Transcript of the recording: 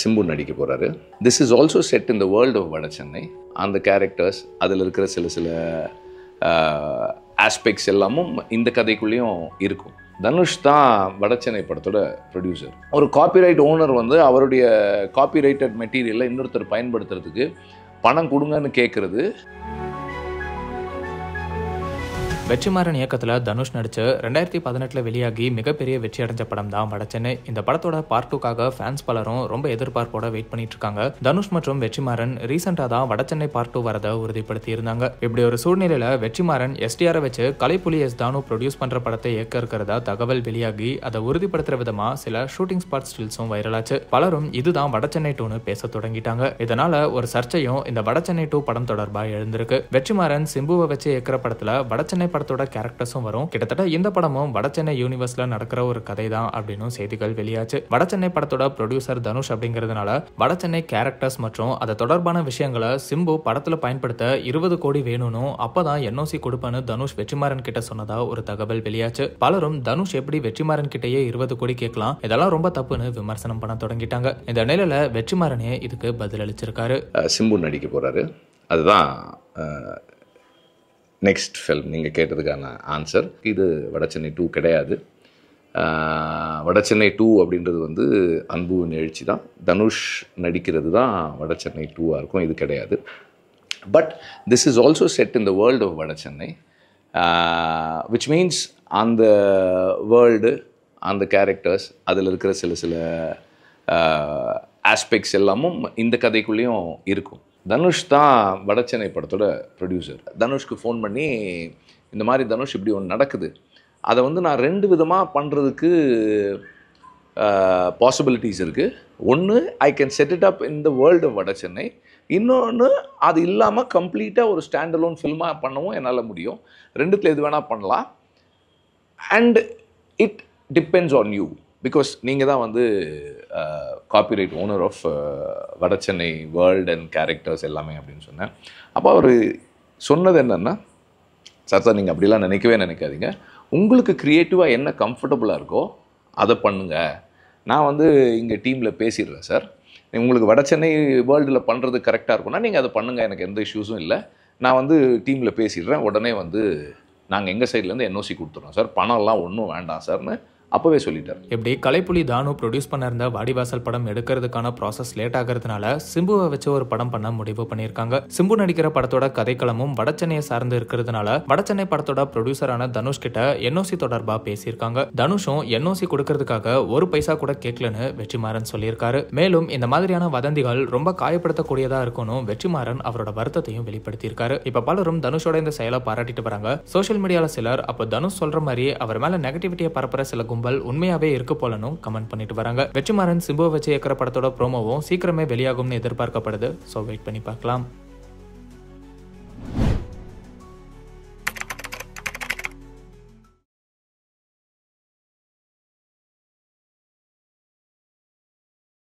சிம்பு நடிக்க போகிறாரு. This is also set in the world of Vada Chennai. அந்த கேரக்டர்ஸ், அதில் இருக்கிற சில ஆஸ்பெக்ட்ஸ் எல்லாமும் இந்த கதைக்குள்ளேயும் இருக்கும். தனுஷ் தான் வடசென்னை படத்தோட ப்ரொடியூசர். ஒரு காப்பிரைட் ஓனர் வந்து அவருடைய காப்பிரைட்டட் மெட்டீரியலை இன்னொருத்தர் பயன்படுத்துறதுக்கு பணம் கொடுங்கன்னு கேட்குறது. வெற்றிமாறன் இயக்கத்தில் தனுஷ் நடிச்சு 2018 வெளியாகி மிகப்பெரிய வெற்றி அடைஞ்ச படம் தான் வடசென்னை. இந்த படத்தோட பார்ட் 2க்காக ஃபேன்ஸ் பலரும் ரொம்ப எதிர்பார்ப்போட வெயிட் பண்ணிட்டு இருக்காங்க. தனுஷ் மற்றும் வெற்றிமாறன் ரீசெண்டா தான் வடசென்னை பார்ட் 2 வரதை உறுதிப்படுத்தி இருந்தாங்க. இப்படி ஒரு சூழ்நிலையில வெற்றிமாறன் STR வச்சு கலைப்புலி எஸ் தானு ப்ரொடியூஸ் பண்ற படத்தை இயக்க இருக்கிறதா தகவல் வெளியாகி அதை உறுதிப்படுத்துற விதமா சில ஷூட்டிங் ஸ்பாட் ஸ்டில்ஸும் வைரலாச்சு. பலரும் இதுதான் வடசென்னை 2ன்னு பேச தொடங்கிட்டாங்க. இதனால ஒரு சர்ச்சையும் இந்த வடசென்னை 2 படம் தொடர்பா எழுந்திருக்கு. வெற்றிமாறன் சிம்புவை வச்சு இயக்கிற படத்துல வடசென்னை படத்தோட கேரக்டர்ஸும் வரும். கிட்டத்தட்ட இந்த படமும் வடசென்னை யூனிவர்ஸ்ல நடக்கிற ஒரு கதை தான் அப்படின்னு செய்திகள் வெளியாச்சு. வடசென்னை படத்தோட ப்ரொடியூசர் தனுஷ் அப்படிங்கிறதுனால வடசென்னை கேரக்டர்ஸ் மற்றும் அது தொடர்பான விஷயங்களை சிம்பு படத்துல பயன்படுத்த 20 கோடி வேணும்னு அப்பதான் NOC கொடுப்பேன்னு தனுஷ் வெற்றிமாறன் கிட்ட சொன்னதா ஒரு தகவல் வெளியாச்சு. பலரும் தனுஷ் எப்படி வெற்றிமாறன் கிட்டயே 20 கோடி கேட்கலாம், இதெல்லாம் ரொம்ப தப்புன்னு விமர்சனம் பண்ண தொடங்கிட்டாங்க. இந்த நிலையில வெற்றிமாறனே இதுக்கு பதில் அளிச்சிருக்காரு. சிம்பு நடிக்க போறாரு. அதுதான் நெக்ஸ்ட் ஃபில்ம். நீங்கள் கேட்டதுக்கான ஆன்சர். இது வடசென்னை 2 கிடையாது. வடசென்னை 2 அப்படின்றது வந்து அன்புவின் எழுச்சி தான். தனுஷ் நடிக்கிறது தான் வடசென்னை 2ஆக இருக்கும். இது கிடையாது. But this is also set in the world of Vada Chennai, which means அந்த வேர்ல்டு, அந்த கேரக்டர்ஸ், அதில் இருக்கிற சில ஆஸ்பெக்ட்ஸ் எல்லாமும் இந்த கதைக்குள்ளேயும் இருக்கும். தனுஷ் தான் வடசென்னை படத்தோட ப்ரொடியூசர். தனுஷ்க்கு ஃபோன் பண்ணி இந்த மாதிரி தனுஷ் இப்படி ஒன்று நடக்குது, அதை வந்து நான் 2 விதமாக பண்ணுறதுக்கு பாசிபிலிட்டிஸ் இருக்குது. ஒன்று, I can set it up in the world of Vada Chennai. இன்னொன்று, அது இல்லாமல் கம்ப்ளீட்டாக ஒரு ஸ்டாண்ட் அலோன் ஃபில்மாக பண்ணவும் என்னால் முடியும். 2த்தில் எது வேணால் பண்ணலாம். And it depends on you, because நீங்கள் தான் வந்து copyright owner of Vada Chennai world and characters எல்லாமே அப்படின்னு சொன்னேன். அப்போ அவர் சொன்னது என்னென்னா, சார் நீங்கள் அப்படிலாம் நினைக்காதீங்க, உங்களுக்கு க்ரியேட்டிவாக என்ன கம்ஃபர்டபுளாக இருக்கோ அதை பண்ணுங்கள். நான் வந்து இங்கே டீமில் பேசிடுறேன் சார். உங்களுக்கு வடசென்னை வேர்ல்டில் பண்ணுறது கரெக்டாக இருக்கும்னா நீங்கள் அதை பண்ணுங்கள், எனக்கு எந்த இஷ்யூஸும் இல்லை. நான் வந்து டீமில் பேசிடுறேன், உடனே வந்து நாங்கள் எங்கள் சைட்லேருந்து NOC கொடுத்துட்றோம் சார், பணம்லாம் ஒன்றும் வேண்டாம் சார்னு அப்போவே சொல்லிட்டார். இப்படி கலைப்புலி தானு ப்ரொடியூஸ் பண்ண இருந்த வாடிவாசல் படம் எடுக்கிறதுக்கான ப்ராசஸ் லேட் ஆகிறதுனால சிம்புவை வச்சு ஒரு படம் பண்ண முடிவு பண்ணியிருக்காங்க. சிம்பு நடிக்கிற படத்தோட கதைக்களமும் வடசென்னையை சார்ந்து இருக்கிறதுனால வடசென்னை படத்தோட ப்ரொடியூசரான தனுஷ் கிட்ட NOC தொடர்பா பேசியிருக்காங்க. தனுஷும் NOC கொடுக்கறதுக்காக 1 பைசா கூட கேட்கலன்னு வெற்றிமாறன் சொல்லியிருக்காரு. மேலும் இந்த மாதிரியான வதந்திகள் ரொம்ப காயப்படுத்தக்கூடியதா இருக்கணும் வெற்றிமாறன் அவரோட வருத்தத்தையும் வெளிப்படுத்தியிருக்காரு. இப்ப பலரும் தனுஷோட இந்த செயலை பாராட்டிட்டு வராங்க. சோசியல் மீடியால சிலர் அப்ப தனுஷ் சொல்ற மாதிரி அவர் மேல நெகட்டிவிட்டியை பரப்புற சில உண்மையாவே இருக்கு போலனும் கமெண்ட் பண்ணிட்டு வராங்க. வெற்றிமாறன் சிம்புவை வச்சு இயக்கிற படத்தோட ப்ரோமோவும் சீக்கிரமே வெளியாகும்னு எதிர்பார்க்கப்படுது. சோ வெயிட் பண்ணி பார்க்கலாம்.